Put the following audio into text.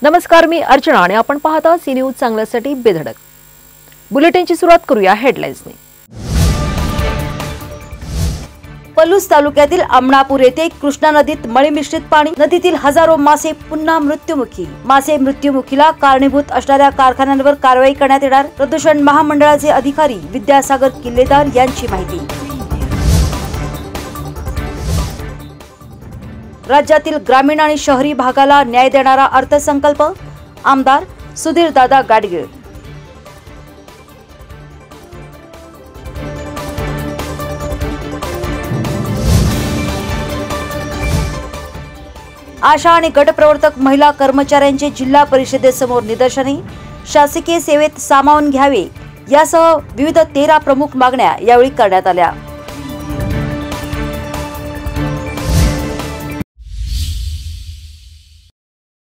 नमस्कार, मी अर्चना आणि आपण पाहता सी न्यूज चांगल्यासाठी बेधडक. बुलेटिनची सुरुवात करूया हेडलाईन्सने. पलूस तालुक्यातील आमणापूर येथे कृष्णा नदीत मळी मिश्रित पाणी, नदीतील हजारो मासे पुन्हा मृत्युमुखी. मासे मृत्युमुखीला कारणीभूत असणाऱ्या कारखान्यांवर कारवाई करण्यात येणार. प्रदूषण महामंडळाचे अधिकारी विद्यासागर किल्लेदार यांची माहिती. राज्यातील ग्रामीण आणि शहरी भागाला न्याय देणारा अर्थसंकल्प, आमदार सुधीरदादा गाडगीळ. आशा आणि गटप्रवर्तक महिला कर्मचाऱ्यांचे जिल्हा परिषदेसमोर निदर्शने. शासकीय सेवेत सामावून घ्यावे यासह विविध 13 प्रमुख मागण्या यावेळी करण्यात आल्या.